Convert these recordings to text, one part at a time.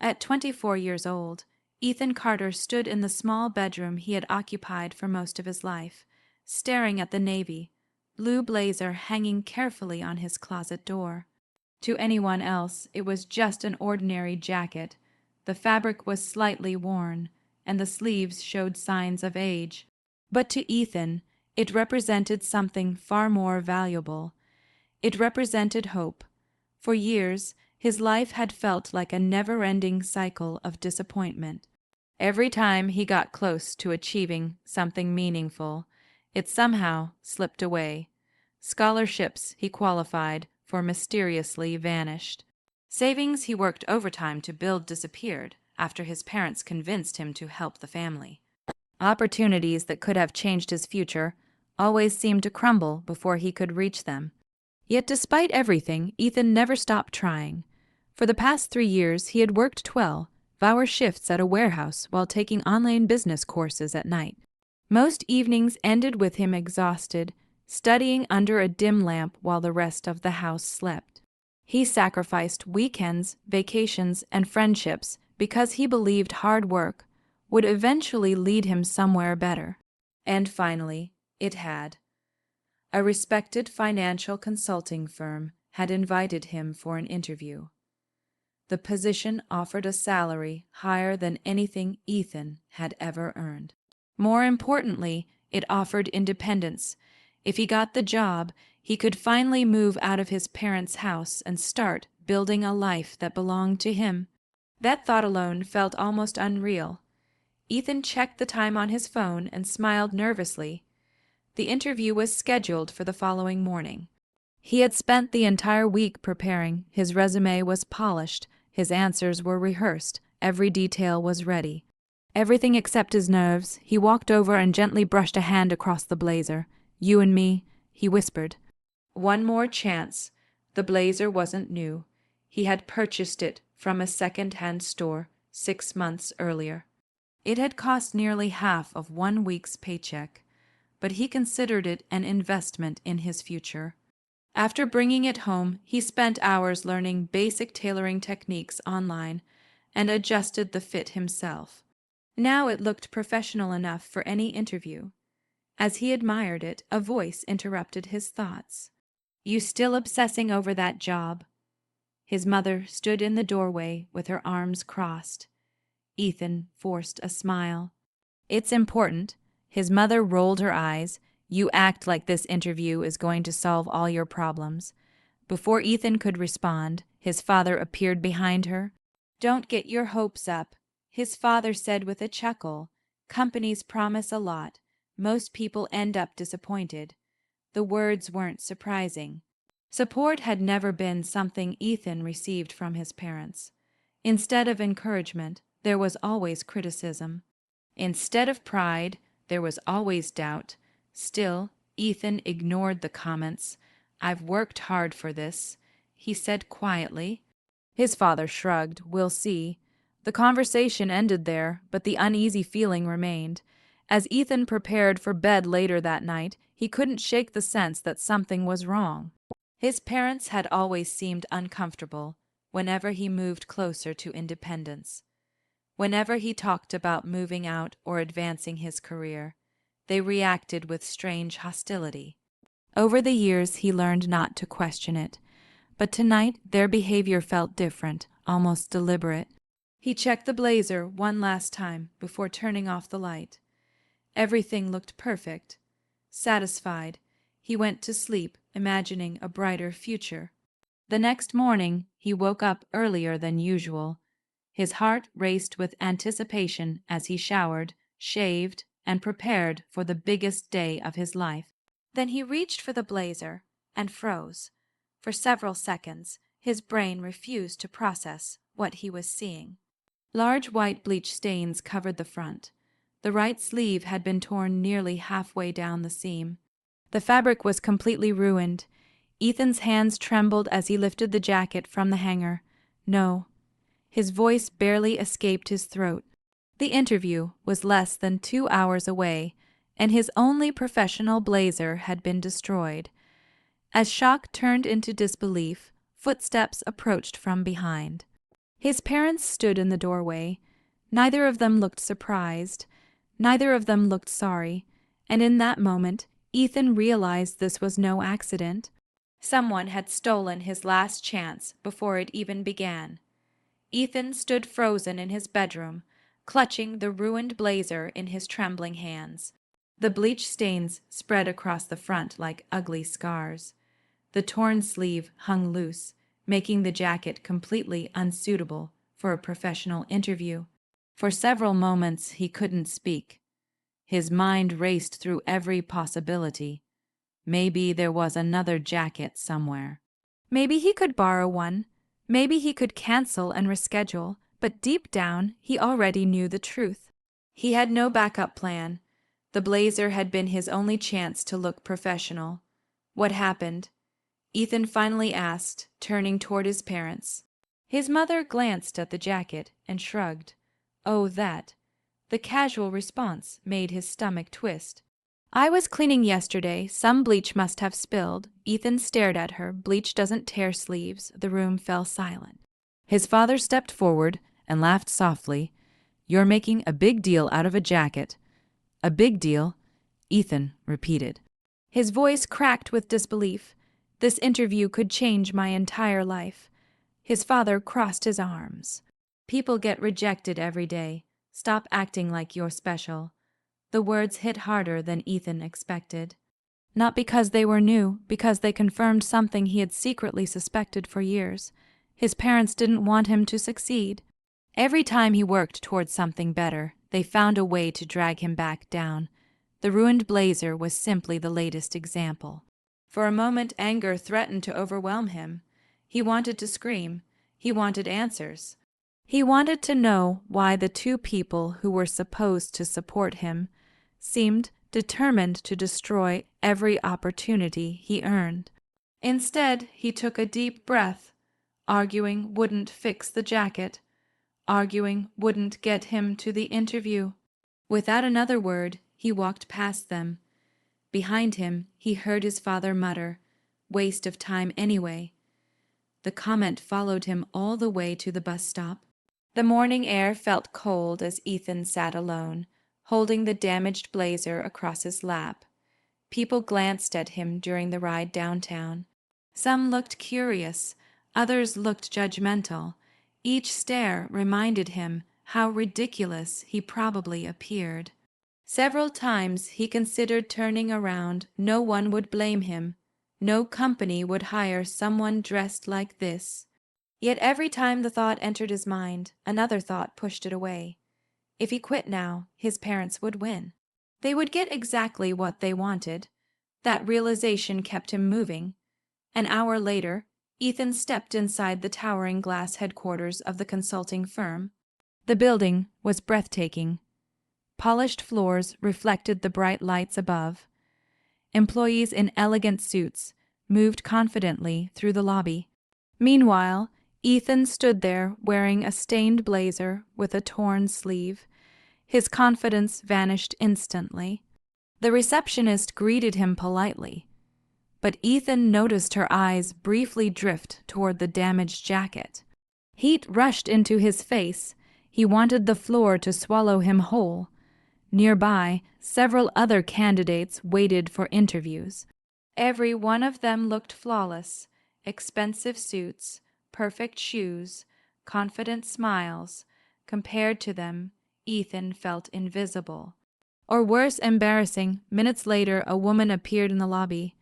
At 24 years old, Ethan Carter stood in the small bedroom he had occupied for most of his life, staring at the navy, blue blazer hanging carefully on his closet door. To anyone else, it was just an ordinary jacket. The fabric was slightly worn, and the sleeves showed signs of age. But to Ethan, it represented something far more valuable. It represented hope. For years, his life had felt like a never-ending cycle of disappointment. Every time he got close to achieving something meaningful, it somehow slipped away. Scholarships he qualified for mysteriously vanished. Savings he worked overtime to build disappeared after his parents convinced him to help the family. Opportunities that could have changed his future always seemed to crumble before he could reach them. Yet despite everything, Ethan never stopped trying. For the past 3 years, he had worked 12-hour shifts at a warehouse while taking online business courses at night. Most evenings ended with him exhausted, studying under a dim lamp while the rest of the house slept. He sacrificed weekends, vacations, and friendships because he believed hard work would eventually lead him somewhere better. And finally, it had. A respected financial consulting firm had invited him for an interview. The position offered a salary higher than anything Ethan had ever earned. More importantly, it offered independence. If he got the job, he could finally move out of his parents' house and start building a life that belonged to him. That thought alone felt almost unreal. Ethan checked the time on his phone and smiled nervously. The interview was scheduled for the following morning. He had spent the entire week preparing. His resume was polished, his answers were rehearsed, every detail was ready. Everything except his nerves. He walked over and gently brushed a hand across the blazer. "You and me," he whispered. One more chance. The blazer wasn't new. He had purchased it from a second-hand store 6 months earlier. It had cost nearly half of 1 week's paycheck, but he considered it an investment in his future. After bringing it home, he spent hours learning basic tailoring techniques online and adjusted the fit himself. Now it looked professional enough for any interview. As he admired it, a voice interrupted his thoughts. "You still obsessing over that job?" His mother stood in the doorway with her arms crossed. Ethan forced a smile. "It's important." His mother rolled her eyes. "You act like this interview is going to solve all your problems." Before Ethan could respond, his father appeared behind her. "Don't get your hopes up," his father said with a chuckle. "Companies promise a lot. Most people end up disappointed." The words weren't surprising. Support had never been something Ethan received from his parents. Instead of encouragement, there was always criticism. Instead of pride, there was always doubt. Still, Ethan ignored the comments. "I've worked hard for this," he said quietly. His father shrugged. "We'll see." The conversation ended there, but the uneasy feeling remained. As Ethan prepared for bed later that night, he couldn't shake the sense that something was wrong. His parents had always seemed uncomfortable whenever he moved closer to independence. Whenever he talked about moving out or advancing his career, they reacted with strange hostility. Over the years, he learned not to question it, but tonight their behavior felt different, almost deliberate. He checked the blazer one last time before turning off the light. Everything looked perfect. Satisfied, he went to sleep, imagining a brighter future. The next morning, he woke up earlier than usual. His heart raced with anticipation as he showered, shaved, and prepared for the biggest day of his life. Then he reached for the blazer and froze. For several seconds, his brain refused to process what he was seeing. Large white bleach stains covered the front. The right sleeve had been torn nearly halfway down the seam. The fabric was completely ruined. Ethan's hands trembled as he lifted the jacket from the hanger. "No." His voice barely escaped his throat. The interview was less than 2 hours away, and his only professional blazer had been destroyed. As shock turned into disbelief, footsteps approached from behind. His parents stood in the doorway. Neither of them looked surprised. Neither of them looked sorry. And in that moment, Ethan realized this was no accident. Someone had stolen his last chance before it even began. Ethan stood frozen in his bedroom, clutching the ruined blazer in his trembling hands. The bleach stains spread across the front like ugly scars. The torn sleeve hung loose, making the jacket completely unsuitable for a professional interview. For several moments he couldn't speak. His mind raced through every possibility. Maybe there was another jacket somewhere. Maybe he could borrow one. Maybe he could cancel and reschedule, but deep down he already knew the truth. He had no backup plan. The blazer had been his only chance to look professional. What happened? Ethan finally asked, turning toward his parents. His mother glanced at the jacket and shrugged. Oh, that. The casual response made his stomach twist. I was cleaning yesterday. Some bleach must have spilled. Ethan stared at her. Bleach doesn't tear sleeves. The room fell silent. His father stepped forward and laughed softly. You're making a big deal out of a jacket. A big deal, Ethan repeated. His voice cracked with disbelief. This interview could change my entire life. His father crossed his arms. People get rejected every day. Stop acting like you're special. The words hit harder than Ethan expected. Not because they were new, because they confirmed something he had secretly suspected for years. His parents didn't want him to succeed. Every time he worked towards something better, they found a way to drag him back down. The ruined blazer was simply the latest example. For a moment, anger threatened to overwhelm him. He wanted to scream. He wanted answers. He wanted to know why the two people who were supposed to support him seemed determined to destroy every opportunity he earned. Instead, he took a deep breath. Arguing wouldn't fix the jacket. Arguing wouldn't get him to the interview. Without another word, he walked past them. Behind him, he heard his father mutter, "Waste of time anyway." The comment followed him all the way to the bus stop. The morning air felt cold as Ethan sat alone, holding the damaged blazer across his lap. People glanced at him during the ride downtown. Some looked curious, others looked judgmental. Each stare reminded him how ridiculous he probably appeared. Several times he considered turning around. No one would blame him. No company would hire someone dressed like this. Yet every time the thought entered his mind, another thought pushed it away. If he quit now, his parents would win. They would get exactly what they wanted. That realization kept him moving. An hour later, Ethan stepped inside the towering glass headquarters of the consulting firm. The building was breathtaking. Polished floors reflected the bright lights above. Employees in elegant suits moved confidently through the lobby. Meanwhile, Ethan stood there wearing a stained blazer with a torn sleeve. His confidence vanished instantly. The receptionist greeted him politely, but Ethan noticed her eyes briefly drift toward the damaged jacket. Heat rushed into his face. He wanted the floor to swallow him whole. Nearby, several other candidates waited for interviews. Every one of them looked flawless. Expensive suits, perfect shoes, confident smiles. Compared to them, Ethan felt invisible. Or worse, embarrassing. Minutes later, a woman appeared in the lobby.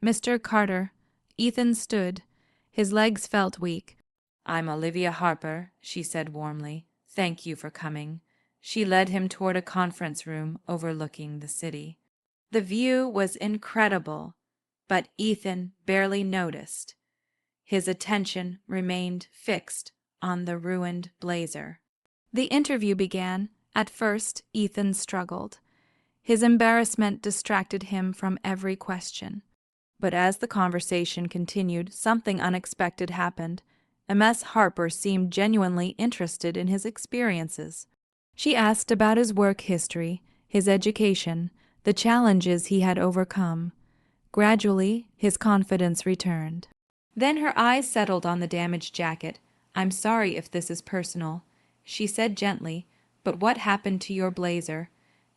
"Mr. Carter." Ethan stood. His legs felt weak. "I'm Olivia Harper," she said warmly. "Thank you for coming." She led him toward a conference room overlooking the city. The view was incredible, but Ethan barely noticed. His attention remained fixed on the ruined blazer. The interview began. At first, Ethan struggled. His embarrassment distracted him from every question. But as the conversation continued, something unexpected happened. Ms. Harper seemed genuinely interested in his experiences. She asked about his work history, his education, the challenges he had overcome. Gradually, his confidence returned. Then her eyes settled on the damaged jacket. I'm sorry if this is personal, she said gently, but what happened to your blazer?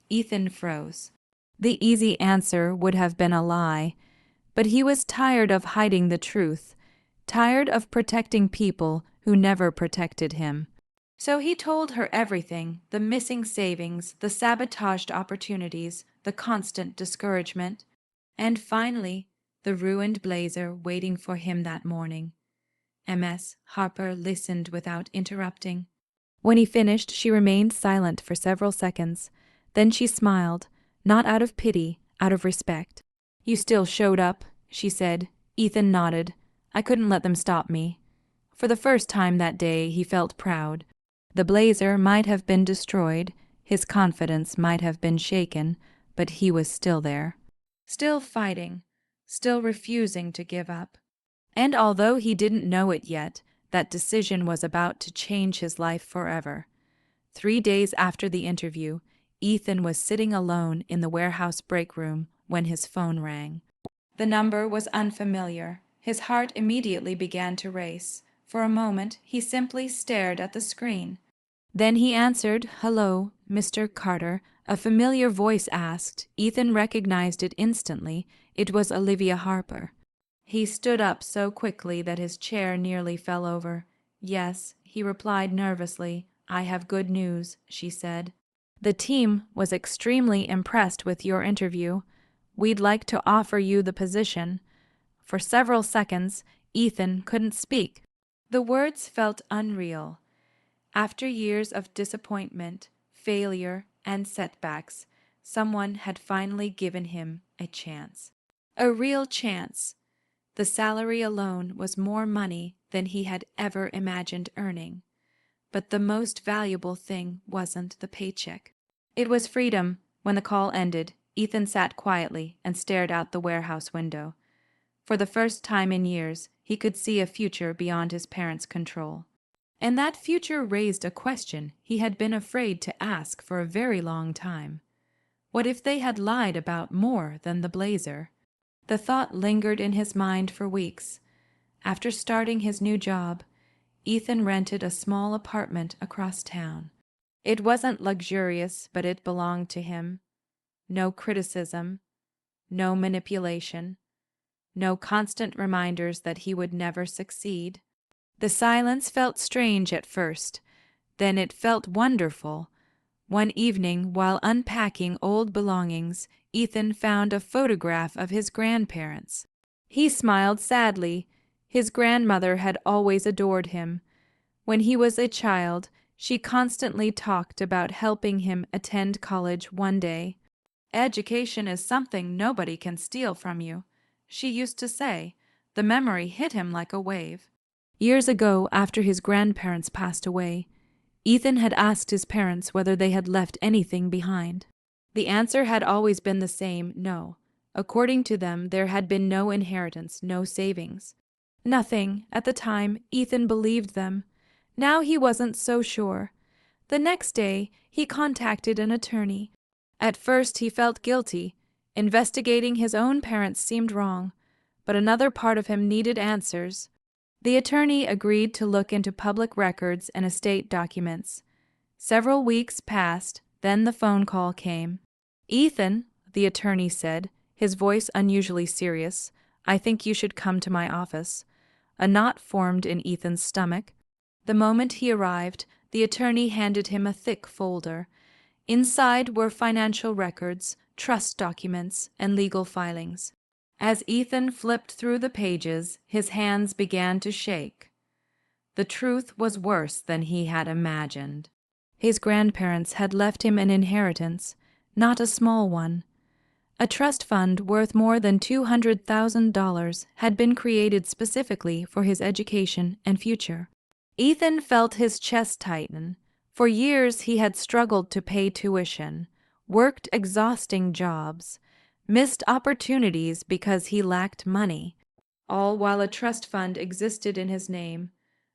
Ethan froze. The easy answer would have been a lie, but he was tired of hiding the truth, tired of protecting people who never protected him. So he told her everything, the missing savings, the sabotaged opportunities, the constant discouragement, and finally, the ruined blazer waiting for him that morning. Ms. Harper listened without interrupting. When he finished, she remained silent for several seconds. Then she smiled, not out of pity, out of respect. You still showed up, she said. Ethan nodded. I couldn't let them stop me. For the first time that day, he felt proud. The blazer might have been destroyed, his confidence might have been shaken, but he was still there. Still fighting, still refusing to give up. And although he didn't know it yet, that decision was about to change his life forever. 3 days after the interview, Ethan was sitting alone in the warehouse break room when his phone rang. The number was unfamiliar. His heart immediately began to race. For a moment, he simply stared at the screen. Then he answered, "Hello, Mr. Carter." A familiar voice asked. Ethan recognized it instantly. It was Olivia Harper. He stood up so quickly that his chair nearly fell over. "Yes," he replied nervously. "I have good news," she said. "The team was extremely impressed with your interview. We'd like to offer you the position." For several seconds, Ethan couldn't speak. The words felt unreal. After years of disappointment, failure, and setbacks, someone had finally given him a chance. A real chance. The salary alone was more money than he had ever imagined earning. But the most valuable thing wasn't the paycheck. It was freedom. When the call ended, Ethan sat quietly and stared out the warehouse window. For the first time in years, he could see a future beyond his parents' control. And that future raised a question he had been afraid to ask for a very long time. What if they had lied about more than the blazer? The thought lingered in his mind for weeks. After starting his new job, Ethan rented a small apartment across town. It wasn't luxurious, but it belonged to him. No criticism, no manipulation, no constant reminders that he would never succeed. The silence felt strange at first, then it felt wonderful. One evening, while unpacking old belongings, Ethan found a photograph of his grandparents. He smiled sadly. His grandmother had always adored him. When he was a child, she constantly talked about helping him attend college one day. "Education is something nobody can steal from you," she used to say. The memory hit him like a wave. Years ago, after his grandparents passed away, Ethan had asked his parents whether they had left anything behind. The answer had always been the same, no. According to them, there had been no inheritance, no savings. Nothing. At the time, Ethan believed them. Now he wasn't so sure. The next day, he contacted an attorney. At first, he felt guilty. Investigating his own parents seemed wrong, but another part of him needed answers. The attorney agreed to look into public records and estate documents. Several weeks passed, then the phone call came. "Ethan," the attorney said, his voice unusually serious, "I think you should come to my office." A knot formed in Ethan's stomach. The moment he arrived, the attorney handed him a thick folder. Inside were financial records, trust documents, and legal filings. As Ethan flipped through the pages, his hands began to shake. The truth was worse than he had imagined. His grandparents had left him an inheritance, not a small one. A trust fund worth more than $200,000 had been created specifically for his education and future. Ethan felt his chest tighten. For years he had struggled to pay tuition, worked exhausting jobs, missed opportunities because he lacked money, all while a trust fund existed in his name,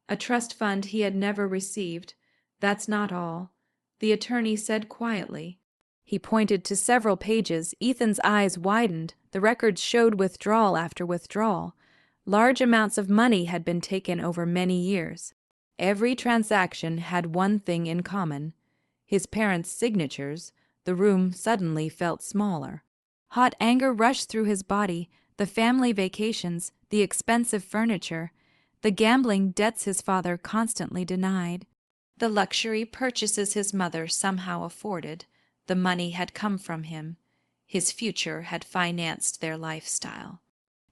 a trust fund he had never received. "That's not all," the attorney said quietly. He pointed to several pages. Ethan's eyes widened. The records showed withdrawal after withdrawal. Large amounts of money had been taken over many years. Every transaction had one thing in common: his parents' signatures. The room suddenly felt smaller. Hot anger rushed through his body. The family vacations, the expensive furniture, the gambling debts his father constantly denied, the luxury purchases his mother somehow afforded. The money had come from him. His future had financed their lifestyle.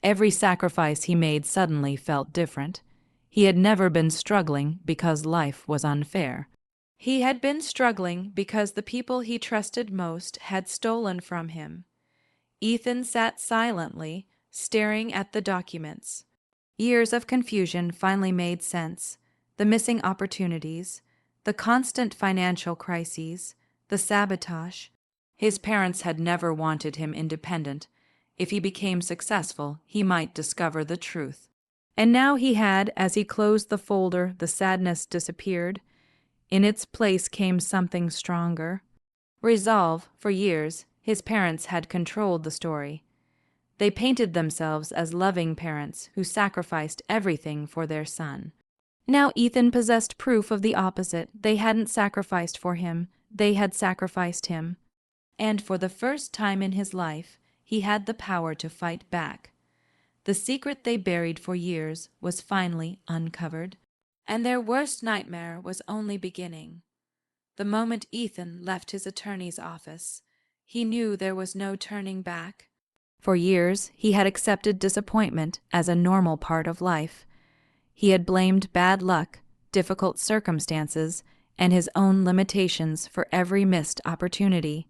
Every sacrifice he made suddenly felt different. He had never been struggling because life was unfair. He had been struggling because the people he trusted most had stolen from him. Ethan sat silently, staring at the documents. Years of confusion finally made sense. The missing opportunities, the constant financial crises, the sabotage. His parents had never wanted him independent. If he became successful, he might discover the truth. And now he had, as he closed the folder, the sadness disappeared. In its place came something stronger. Resolve. For years, his parents had controlled the story. They painted themselves as loving parents who sacrificed everything for their son. Now Ethan possessed proof of the opposite. They hadn't sacrificed for him. They had sacrificed him. And for the first time in his life, he had the power to fight back. The secret they buried for years was finally uncovered, and their worst nightmare was only beginning. The moment Ethan left his attorney's office, he knew there was no turning back. For years, he had accepted disappointment as a normal part of life. He had blamed bad luck, difficult circumstances, and his own limitations for every missed opportunity.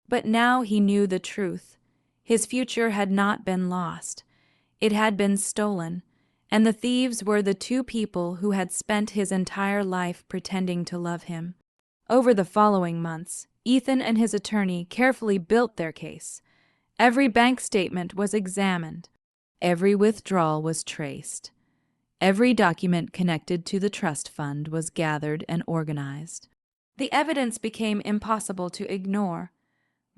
But now he knew the truth. His future had not been lost. It had been stolen, and the thieves were the two people who had spent his entire life pretending to love him. Over the following months, Ethan and his attorney carefully built their case. Every bank statement was examined. Every withdrawal was traced. Every document connected to the trust fund was gathered and organized. The evidence became impossible to ignore.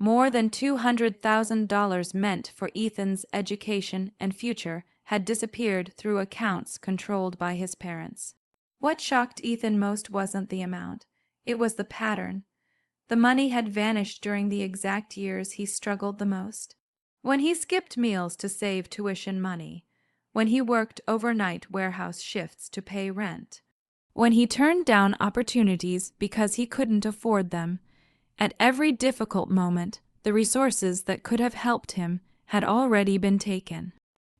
More than $200,000 meant for Ethan's education and future had disappeared through accounts controlled by his parents. What shocked Ethan most wasn't the amount. It was the pattern. The money had vanished during the exact years he struggled the most. When he skipped meals to save tuition money, when he worked overnight warehouse shifts to pay rent, when he turned down opportunities because he couldn't afford them, at every difficult moment, the resources that could have helped him had already been taken.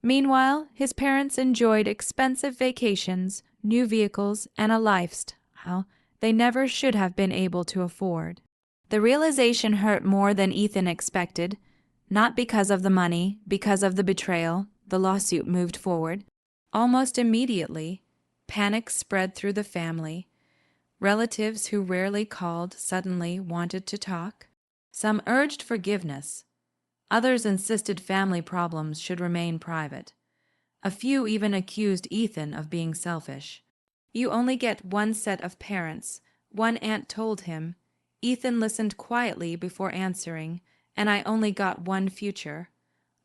Meanwhile, his parents enjoyed expensive vacations, new vehicles, and a lifestyle they never should have been able to afford. The realization hurt more than Ethan expected. Not because of the money, because of the betrayal. The lawsuit moved forward. Almost immediately, panic spread through the family. Relatives who rarely called suddenly wanted to talk. Some urged forgiveness. Others insisted family problems should remain private. A few even accused Ethan of being selfish. "You only get one set of parents," one aunt told him. Ethan listened quietly before answering, "and I only got one future."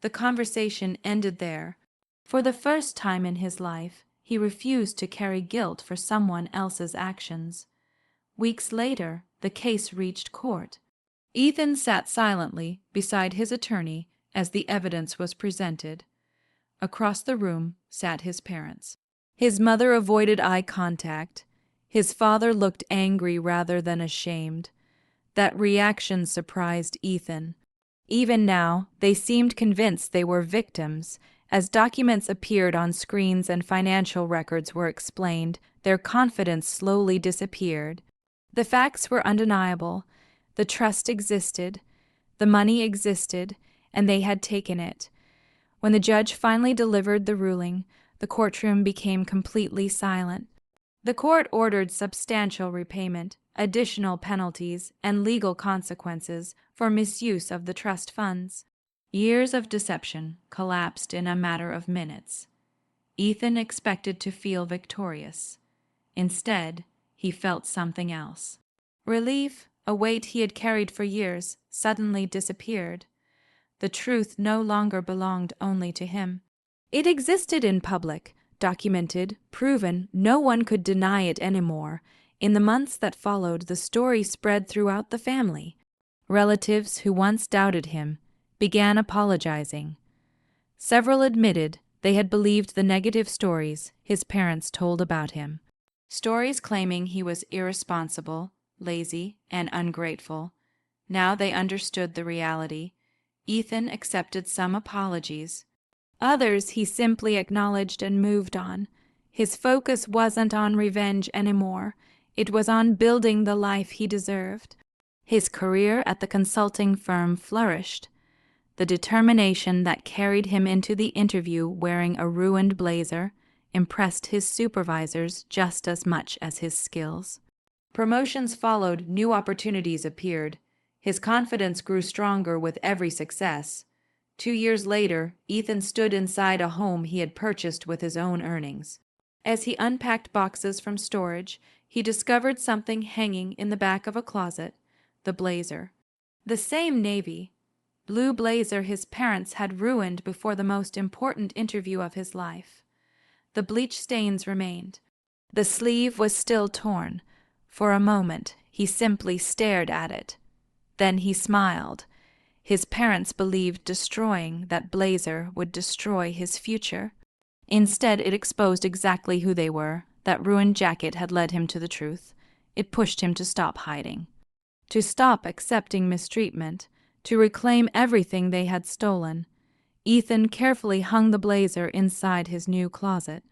The conversation ended there. For the first time in his life, he refused to carry guilt for someone else's actions. Weeks later, the case reached court. Ethan sat silently beside his attorney as the evidence was presented. Across the room sat his parents. His mother avoided eye contact. His father looked angry rather than ashamed. That reaction surprised Ethan. Even now, they seemed convinced they were victims. As documents appeared on screens and financial records were explained, their confidence slowly disappeared. The facts were undeniable. The trust existed, the money existed, and they had taken it. When the judge finally delivered the ruling, the courtroom became completely silent. The court ordered substantial repayment, additional penalties, and legal consequences for misuse of the trust funds. Years of deception collapsed in a matter of minutes. Ethan expected to feel victorious. Instead, he felt something else. Relief, a weight he had carried for years, suddenly disappeared. The truth no longer belonged only to him. It existed in public, Documented, proven, no one could deny it anymore. In the months that followed, the story spread throughout the family. Relatives who once doubted him began apologizing. Several admitted they had believed the negative stories his parents told about him. Stories claiming he was irresponsible, lazy, and ungrateful. Now they understood the reality. Ethan accepted some apologies. Others he simply acknowledged and moved on. His focus wasn't on revenge anymore. It was on building the life he deserved. His career at the consulting firm flourished. The determination that carried him into the interview wearing a ruined blazer impressed his supervisors just as much as his skills. Promotions followed, new opportunities appeared. His confidence grew stronger with every success. 2 years later, Ethan stood inside a home he had purchased with his own earnings. As he unpacked boxes from storage, he discovered something hanging in the back of a closet, the blazer. The same navy blue blazer his parents had ruined before the most important interview of his life. The bleach stains remained. The sleeve was still torn. For a moment, he simply stared at it. Then he smiled. His parents believed destroying that blazer would destroy his future. Instead, it exposed exactly who they were. That ruined jacket had led him to the truth. It pushed him to stop hiding, to stop accepting mistreatment, to reclaim everything they had stolen. Ethan carefully hung the blazer inside his new closet,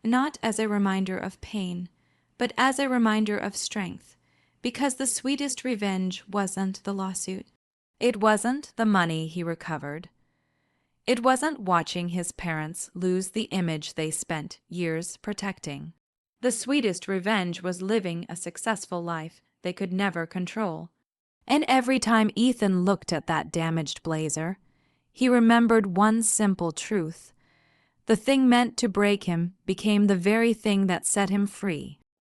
not as a reminder of pain, but as a reminder of strength, because the sweetest revenge wasn't the lawsuit. It wasn't the money he recovered. It wasn't watching his parents lose the image they spent years protecting. The sweetest revenge was living a successful life they could never control. And every time Ethan looked at that damaged blazer, he remembered one simple truth. The thing meant to break him became the very thing that set him free.